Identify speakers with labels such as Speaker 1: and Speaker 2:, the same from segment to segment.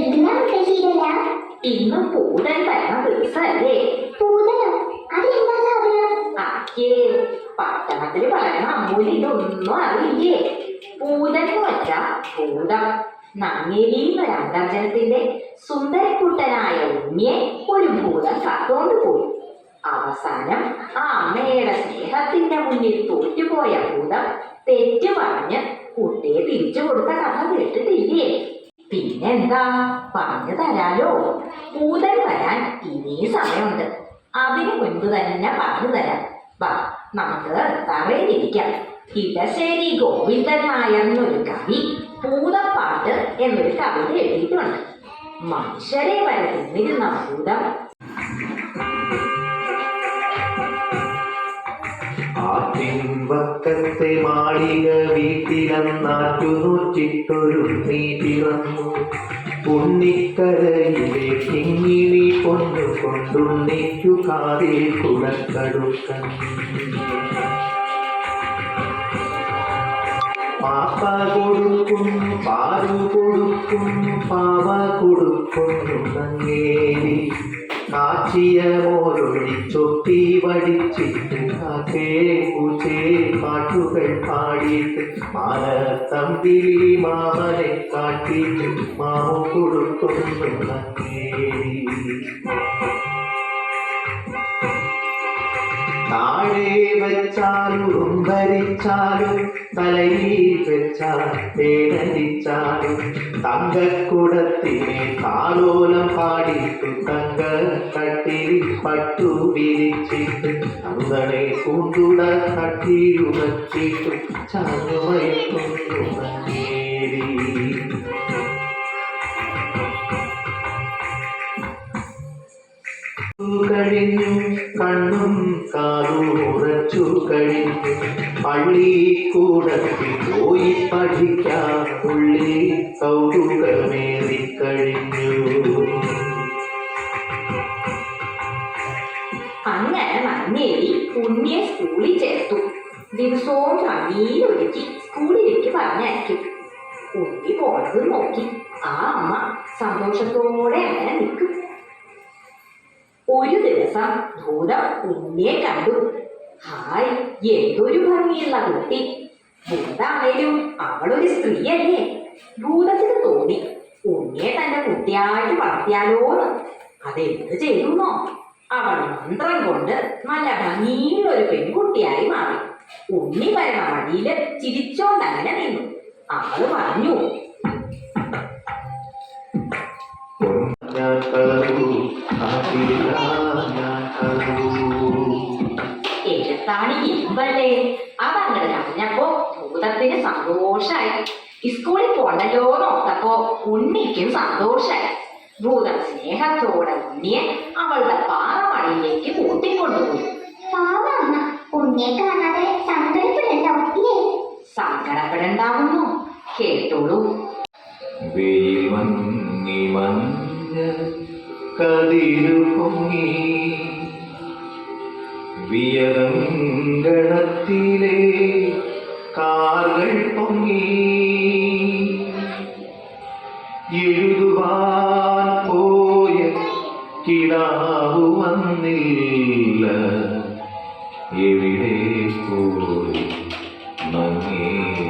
Speaker 1: എന്തിനാ മുത്തശ്ശീലല്ല?
Speaker 2: ഇന്ന് പൂതൻ വരുന്ന ദിവസമല്ലേ?
Speaker 1: പൂതനോ? അതെന്താ സാധനം?
Speaker 2: അക്കേ, പട്ടണത്തിൽ പറയുന്ന അമ്മൂലി ഇതൊന്നും അറിയില്ലേ. പൂതൻ എന്ന് വെച്ചാ ഭൂതം. നങ്ങേലിന്നൊരു അന്തർജനത്തിന്റെ സുന്ദരക്കുട്ടനായ ഉണ്ണിയെ ഒരു ഭൂതം കത്തോണ്ട് പോയി. അവസാനം ആ അമ്മയുടെ സ്നേഹത്തിന്റെ മുന്നിൽ തോറ്റുപോയ ഭൂതം തെറ്റു പറഞ്ഞ് കുട്ടിയെ തിരിച്ചു കൊടുത്ത കഥ കേട്ടിട്ടില്ലേ? പിന്നെന്താ, പറഞ്ഞു തരാലോ. ഭൂതൻ വരാൻ ഇനി സമയമുണ്ട്. അതിനു മുൻപ് തന്നെ പറഞ്ഞു തരാം. വാ, നമുക്ക് തറയിലിരിക്കാം. ഇടശ്ശേരി ഗോവിന്ദൻ നായർ എന്നൊരു കവി ഭൂതപ്പാട്ട് എന്നൊരു കവിത എഴുതിയിട്ടുണ്ട്. മനുഷ്യരെ വരെ തിന്നിരുന്ന ഭൂതം
Speaker 3: വക്കത്തെ മാളിക വീട്ടിലന്നാറ്റുനൂറ്റിട്ടൊരു നീ പിറന്നു. ഉണ്ണിക്കരയിലെ കിങ്ങിണി പൊന്നു കൊണ്ടുണ്ണിക്കു കാതിൽ കുടക്കടുക്കൻ. പാപ്പ കൊടുക്കുന്നു, പാറു കൊടുക്കുന്നു, പാവ കൊടുക്കുന്നു നങ്ങേലി. കാച്ചിയ മോരൊഴിച്ചൊട്ടി വടിച്ചിട്ട് കാക്കേ പൂച്ചേ പാട്ടുകൾ പാടിയിട്ട് മാനത്തമ്പിലി മാമനെ കാട്ടിയിട്ട് മാമു കൊടുക്കുന്നു നങ്ങേലി. താഴെ വെച്ചാലും ഭരിച്ചാലും തലയിൽ വെച്ചാൽ വേദനിച്ചാലും തങ്കക്കുടത്തിനെ താലോലം പാടിയിട്ട് തങ്ക കട്ടിൽ പട്ടു വിരിച്ചിട്ട് അങ്ങനെ പൂണ്ടുട കട്ടിയുറച്ചിട്ട് ചാഞ്ഞുമയക്കുന്നു നങ്ങേലി. കഴിഞ്ഞു കണ്ണും കാതും ഉറച്ചു കഴിഞ്ഞു. പള്ളിക്കൂടത്തിൽ പോയി പഠിക്കാൻ ഉള്ളിൽ കൗതുകമേറിക്കഴിഞ്ഞു.
Speaker 2: അങ്ങനെ നങ്ങേലി ഉണ്ണിയെ സ്കൂളിൽ ചേർത്തു. ദിവസവും കണ്ണീരൊഴുക്കി സ്കൂളിലേക്ക് പറഞ്ഞയക്കും. ഉണ്ണി പോണത് നോക്കി ആ അമ്മ സന്തോഷത്തോടെ അങ്ങനെ നിൽക്കും. ഒരു ദിവസം ഭൂതം ഉണ്ണിയെ കണ്ടു. ഹായ്, എന്തൊരു ഭംഗിയുള്ള കുട്ടി. ഭൂതാണേലും അവളൊരു സ്ത്രീയല്ലേ. ഭൂതത്തിന് തോന്നി ഉണ്ണിയെ തന്റെ കുട്ടിയായിട്ട് വളർത്തിയാലോന്ന്. അതെന്ത് ചെയ്യുന്നോ, അവൾ മന്ത്രം കൊണ്ട് നല്ല ഭംഗിയുള്ളൊരു പെൺകുട്ടിയായി മാറി. ഉണ്ണി വരുന്ന വഴിയില് ചിരിച്ചോണ്ടങ്ങനെ നിന്നു. അവള് പറഞ്ഞു, എഴുത്താണി ഇരുമ്പല്ലേ. അതങ്ങനെ അറിഞ്ഞപ്പോ ഭൂതത്തിന് സന്തോഷായി. സ്കൂളിൽ പോണ്ടല്ലോ നോക്കപ്പോ ഉണ്ണിക്കും സന്തോഷായി. ഭൂതം സ്നേഹത്തോടെ ഉണ്ണിയെ അവളുടെ പാറമടിയിലേക്ക് കൂട്ടിക്കൊണ്ടുപോയി.
Speaker 1: പാവമ്മ ഉണ്ണിയെ കാണാതെ സങ്കടപ്പെടണ്ടോ? ഇല്ലേ?
Speaker 2: സങ്കടപ്പെടണ്ടാവുന്നു, കേട്ടോളൂ.
Speaker 3: വെയിൽ മങ്ങി മഞ്ഞ കതിരു പൊങ്ങി വിയരങ്കണത്തിലെ കാറുകൾ പൊങ്ങി. എഴുതുവാൻ പോയ കിടാവു വന്നില്ല. എവിടെ പോയി നങ്ങേലി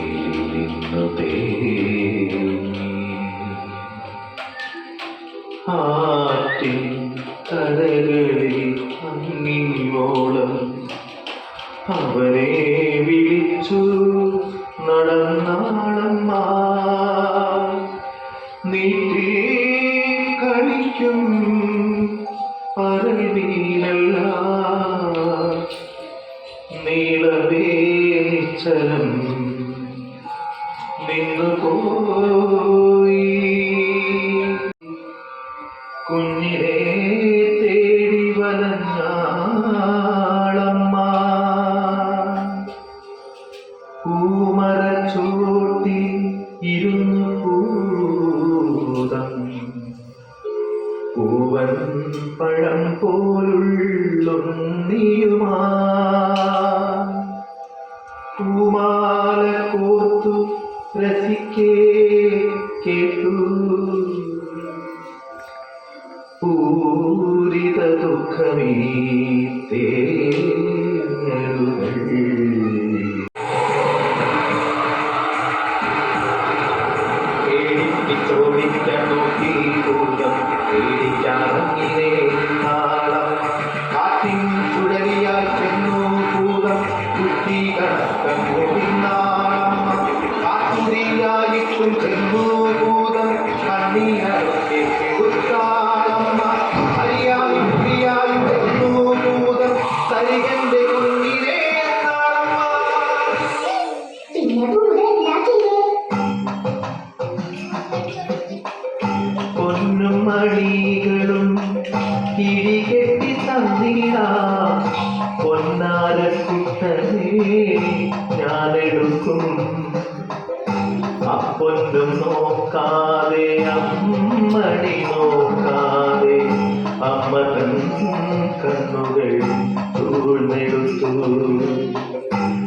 Speaker 3: നിന്നു തേങ്ങി. ആറ്റിൻ കരകളിൽ അങ്ങിയോളം അവനെ വിളിച്ചു നടന്നാളമ്മ. നീട്ടി കളിക്കും പരവീനല്ല നീളവേ നിശ്ചലം നിന്നു പോയി. കുഞ്ഞിനെ തേടി വലഞ്ഞാളമ്മ. പൂമരച്ചോട്ടി ഇരുന്നു പൂതം പൂവൻ പഴം പോലുള്ളുണ്ണിയുമാ. പൂമാല കോർത്തു രസിക്കേ കേട്ടു തേങ്ങലുകൾ പേടിപ്പിച്ചോടിക്കണു തീരൂലം പേടിക്കാറങ്ങിനേ നാളം കാറ്റിൻ ചുഴലിയായി ചെന്നു ഭൂതം കുട്ടി കണക്കു പിന്നാളം കാറ്റുതിയായിട്ടും ചെന്നു ഭൂതം കണ്ണീരൊക്കെ കൊടുത്താളമ്മ അറിയായും പ്രിയായും ചെന്നു ഭൂതം സരികന്റെ കുഞ്ഞിനെ നാളമ്മ
Speaker 1: പിന്നെ ഭൂതം എന്താ ചെയ്തേ?
Speaker 3: പൊന്നും മണികളും കിഴികെട്ടി തന്നീടാ പൊന്നാരക്കുട്ടനെ ഞാനെടുക്കും അപ്പൊന്നും നോക്കാതെ അമ്മണി നോക്കാതെ അമ്മ തൻ കണ്ണുകൾ ചൂഴ്ന്നെടുത്തു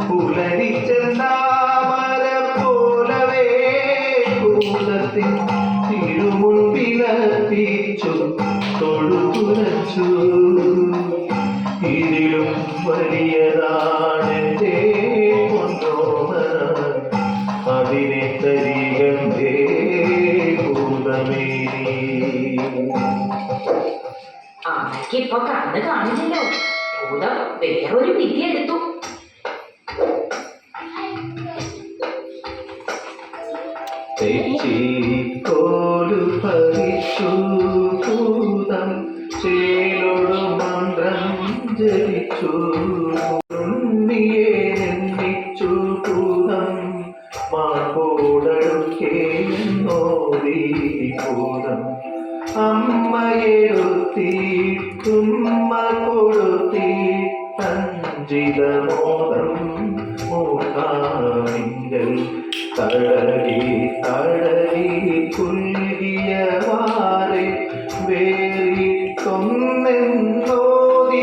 Speaker 3: പുലരിച്ചെന്താമര പോലവേ കൂലത്തിൽ തിരുമുൻപിലർപ്പിച്ചു തൊഴുതുരച്ചു ഇതിലും വലിയതാണെന്റെ പൊന്നോമന അതിനെ തരികണ്ടേ ഭൂതമേനി
Speaker 2: ആനയ്ക്കിപ്പൊ കണ്ണ് കാണില്ലല്ലോ. ഭൂതം വേറൊരു വിധി എടുത്തു.
Speaker 3: തെച്ചിക്കോലു പറിച്ചു ഭൂതം ചേലോടു മന്ത്രം ജപിച്ചു ഉണ്ണിയെ നിന്ദിച്ചു ഭൂതം മാർക്കോടടുക്കേ നോടി ഭൂതം അമ്മയെടുത്തിട്ടുമ്മ കൊടുത്തിട്ടഞ്ചിതമോദം മൂക്കാണിങ്കൽ തടലി തടലി കുൽകിയ വാരെ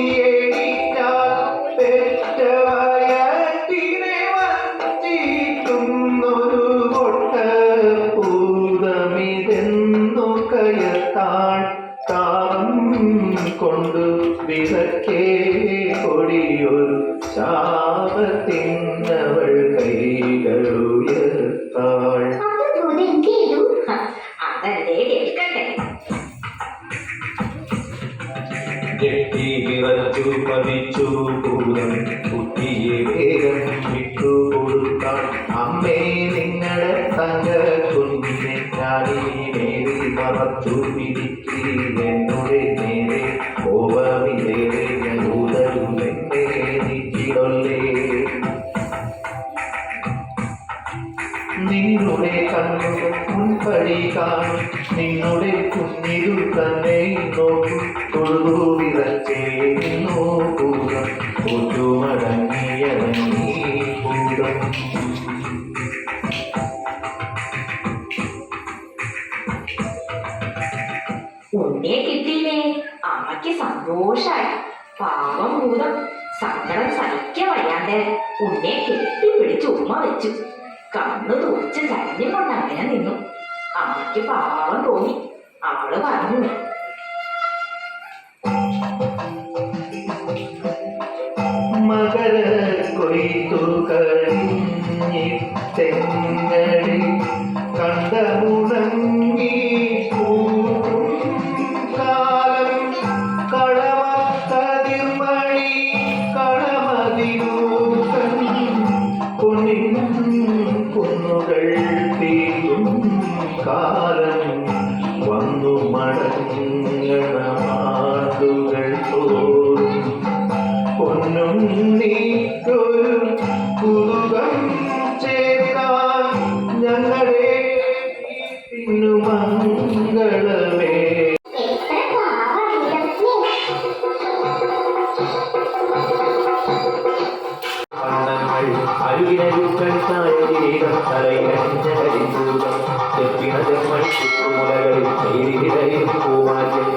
Speaker 3: വേറിട്ടൊന്നെന്നോദിയേറ്റാൽ പെറ്റ വയറ്റിനെ വഞ്ചിക്കുന്നൊരു കൊട്ട പൂതമിതെന്നു കയത്താൾ താം കൊണ്ടു വിളക്കേ കൊടിയൊരു ശാപത്തിന്നവൾ കൈകളുയർത്താൾ.
Speaker 1: അപ്പൊ ഭൂതം എന്ത് ചെയ്തു?
Speaker 2: അതല്ലേ കേൾക്കട്ടെ.
Speaker 3: കെട്ടി വിറച്ചു പതിച്ചു ഭൂതം കുട്ടിയെ വേഗം വിട്ടു കൊടുത്താൾ. അമ്മേ നിങ്ങളുടെ തങ്ക കുഞ്ഞിനെ ചാടി നേരി മറച്ചു പിടിക്കി എന്നോടെ നേരെ കോപമിതേറെ ഭൂതരും എന്നെ നീക്കിടൊല്ലേ നിന്നുടെ കണ്ണുകൾ മുൻപടി കാണും നിന്നുടെ കുഞ്ഞിരു തന്നെ നോക്കൂ തൊഴുതു വിറച്ചേ നോക്കുക ഒറ്റുമടങ്ങിയടങ്ങി ഭൂതം
Speaker 2: ഉണ്ണിയെ കിട്ടിയില്ലേ. അമ്മയ്ക്ക് സന്തോഷായി. പാവം ഭൂതം സങ്കടം സഹിക്കാൻ വയ്യാതെ ഉണ്ണിയെ കെട്ടിപ്പിടിച്ച് ഉമ്മ വെച്ചു. കണ്ണു തുറച്ച് കരഞ്ഞുകൊണ്ട് അങ്ങനെ നിന്നു. അമ്മയ്ക്ക് പാവം തോന്നി. അവള് പറഞ്ഞു,
Speaker 3: മകര കൊയ്ത്തു കഴിഞ്ഞിട്ടെങ്ങടി കണ്ടമുണങ്ങി കാലം കളമക്കതിർമണി കളമതിരൂക്കൻ പൊന്നിൻ കുന്നുകൾ തീരും കാലം വന്നു മടങ്ങണ മാതുകൾ തോറും പൊന്നും നീക്കൊരു കുതുകം ചേർക്കാൻ ഞങ്ങളെ പിന്നു മംഗളമേ.
Speaker 1: എത്ര പാവം ഭൂതം.
Speaker 3: അരുവിനരുക്കൾ താഴീകം തലയിലൂകം ചെപ്പിന ചെമ്മൽ ചുറ്റുമുലകളിൽ പൂമാറ്റം